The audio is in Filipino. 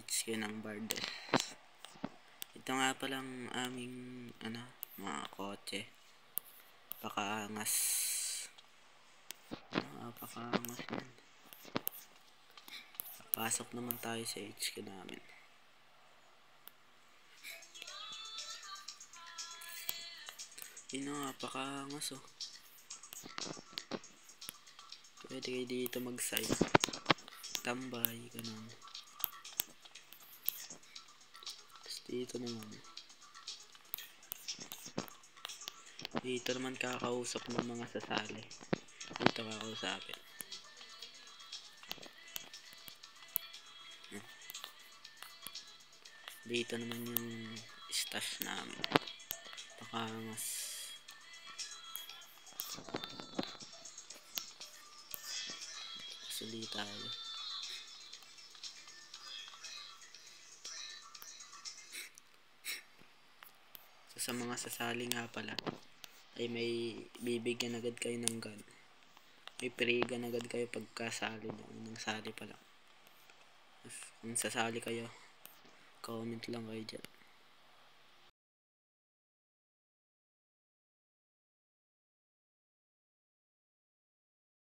HQ ng Bard. Ito nga palang aming mga kotse. Pakaangas. Pakaangas yan. Pasok naman tayo sa HQ namin. Yun nga, pakaangas oh. Pwede kayo dito mag-side. Tambay, ganun. Tapos dito naman. Dito naman kakausap ng mga sasali. Dito kakausapin. Dito naman yung stash namin. Pakaangas. Suli tayo. So, sa mga sasali nga pala ay may bibigyan agad kayo ng gun. May free gun agad kayo pagkasali nyo. Nang sali pala. Kung sasali kayo, comment lang kayo dyan.